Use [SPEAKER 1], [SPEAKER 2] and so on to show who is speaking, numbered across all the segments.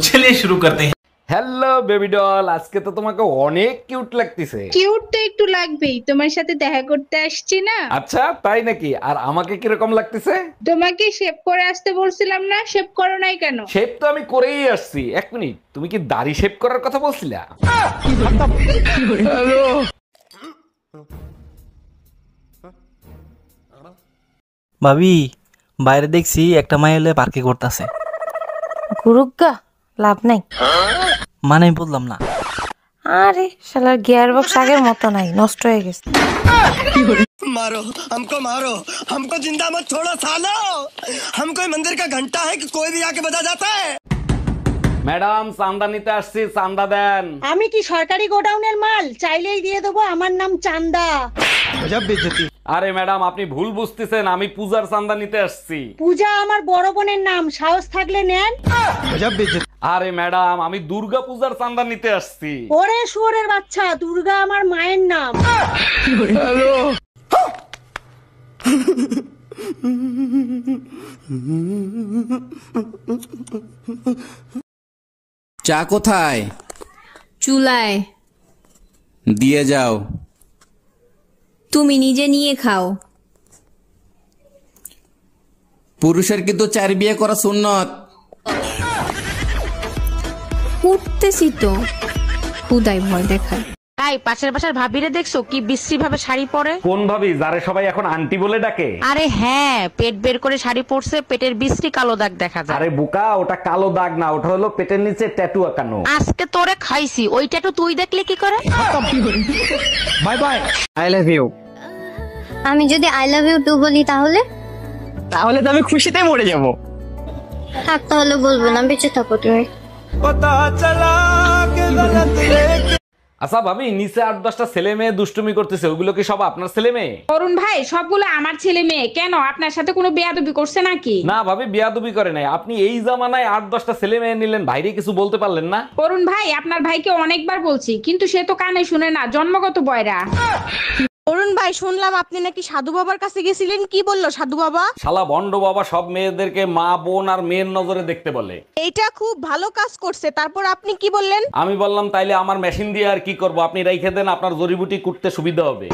[SPEAKER 1] चलिए शुरू करते हैं।
[SPEAKER 2] হ্যালো বেবি ডল, আজকে তো তোমাকে অনেক কিউট লাগতেছে।
[SPEAKER 3] কিউট তো একটু লাগবেই, তোমার সাথে দেখা করতে আসছি না।
[SPEAKER 2] আচ্ছা তাই নাকি? আর আমাকে কিরকম লাগতেছে?
[SPEAKER 3] তোমাকে শেভ করে আসতে বলছিলাম না, শেভ করো নাই কেন?
[SPEAKER 2] শেভ তো আমি করেই আসছি। এক মিনিট, তুমি কি দাড়ি শেভ করার কথা বলছিলা?
[SPEAKER 4] ভাবি, বাইরে দেখছি একটা মাই হলে পার্কে করতেছে।
[SPEAKER 5] গুরুগা লাভ নাই।
[SPEAKER 4] মানে বললাম না।
[SPEAKER 5] আরে শালার গিয়ার বক্স আগের মতো নাই, নষ্ট হয়ে গেছে।
[SPEAKER 6] मारो हमको जिंदा मत छोड़ो सालो। हम कोई मंदिर का घंटा है कि कोई भी आके बजा जाता है।
[SPEAKER 2] ম্যাডাম চান্দা নিতে আসছি, চান্দা দেন।
[SPEAKER 7] আমি কি সরকারি গোডাউনের মাল? চাইলেই দিয়ে দেবো। আমার নাম চান্দা।
[SPEAKER 2] আরে ম্যাডাম আপনি ভুল বুঝতেছেন, আমি পূজার চান্দা নিতে আসছি।
[SPEAKER 7] পূজা আমার বড় বোনের নাম, সাহস থাকলে নেন।
[SPEAKER 2] আরে ম্যাডাম আমি দুর্গা পূজার চান্দা নিতে আসছি।
[SPEAKER 7] ওরে শুয়োরের বাচ্চা, দুর্গা আমার মায়ের নাম।
[SPEAKER 8] চা কোথায়?
[SPEAKER 9] চুলায়।
[SPEAKER 8] দিয়ে যাও।
[SPEAKER 9] তুমি নিজে নিয়ে খাও।
[SPEAKER 8] পুরুষের কিন্তু 4 বিয়ে করা সুন্নত।
[SPEAKER 9] উঠতেছি তো, খুদাই ভয় দেখায়।
[SPEAKER 5] তাই পাশের বাসার ভাবিরে দেখছো কি বিশ্রী ভাবে শাড়ি পরে?
[SPEAKER 2] কোন ভাবি যারে সবাই এখন আন্টি বলে ডাকে?
[SPEAKER 5] আরে হ্যাঁ, পেট বের করে শাড়ি পরছে, পেটের বিশ্রী কালো দাগ দেখা যায়।
[SPEAKER 2] আরে বুকা, ওটা কালো দাগ না, ওটা হলো পেটের নিচে ট্যাটু আঁকানো।
[SPEAKER 5] আজকে তোরে খাইছি, ওইটা তো তুই দেখলে কি করে?
[SPEAKER 2] Bye bye.
[SPEAKER 6] I love you.
[SPEAKER 10] আমি যদি আই লাভ ইউ টু বলি তাহলে?
[SPEAKER 6] তাহলে তো আমি খুশিতে মরে যাব।
[SPEAKER 10] থাক তাহলে বলবো না, বেঁচে থাকো তুমি।
[SPEAKER 2] আচ্ছা ভাবি, নিচে 8-10টা ছেলে মেয়ে দুষ্টুমি করতেছে, ওগুলো কি সব আপনার ছেলে মেয়ে?
[SPEAKER 3] অরুণ ভাই, সবগুলো আমার ছেলে মেয়ে। কেন, আপনার সাথে কোনো বেয়াদবি করছে নাকি?
[SPEAKER 2] না ভাবি, বিয়াদবি করে নাই। আপনি এই জামানায় 8-10টা ছেলে মেয়ে নিলেন, ভাইরে কিছু বলতে পারলেন না?
[SPEAKER 3] অরুণ ভাই, আপনার ভাইকে অনেকবার বলছি, কিন্তু সে তো কানে শুনে না, জন্মগত বয়রা।
[SPEAKER 7] অরুণ ভাই, শুনলাম আপনি নাকি সাধু বাবার কাছে গেছিলেন। কি বললো সাধু বাবা?
[SPEAKER 2] শালা ভন্ড বাবা সব মেয়েদেরকে মা বোন আর মেয়ের নজরে দেখতে বলে।
[SPEAKER 7] এইটা খুব ভালো কাজ করছে। তারপর আপনি কি বললেন?
[SPEAKER 2] আমি বললাম তাইলে আমার মেশিন দিয়ে আর কি করব, আপনি রাইখে দেন, আপনার জড়িবুটি কুটতে সুবিধা হবে।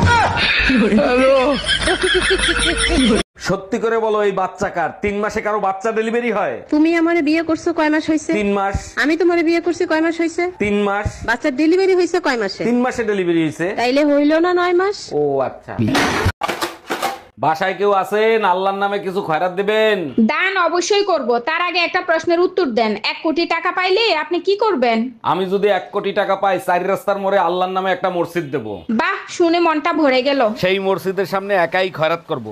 [SPEAKER 2] সত্যি করে বলো, এই বাচ্চা কার? 3 মাসে কারো বাচ্চা ডেলিভারি হয়?
[SPEAKER 7] তুমি আমারে বিয়ে করছো কয় মাস হয়েছে?
[SPEAKER 2] 3 মাস।
[SPEAKER 7] আমি তোমারে বিয়ে করছি কয় মাস হয়েছে?
[SPEAKER 2] 3 মাস।
[SPEAKER 7] বাচ্চার ডেলিভারি হয়েছে কয় মাসে?
[SPEAKER 2] 3 মাসে ডেলিভারি হয়েছে।
[SPEAKER 7] তাইলে হইল না 9 মাস?
[SPEAKER 2] ও আচ্ছা। বাসায় কেউ আছেন? আল্লাহর নামে কিছু খয়রাত দিবেন।
[SPEAKER 3] দান অবশ্যই করব, তার আগে একটা প্রশ্নের উত্তর দেন। 1 কোটি টাকা পাইলে আপনি কি করবেন?
[SPEAKER 2] আমি যদি 1 কোটি টাকা পাই, 4 রাস্তার মোড়ে আল্লাহর নামে একটা মসজিদ দেব।
[SPEAKER 3] বাহ, শুনে মনটা ভরে গেল।
[SPEAKER 2] সেই মসজিদের সামনে একাই খয়রাত করব।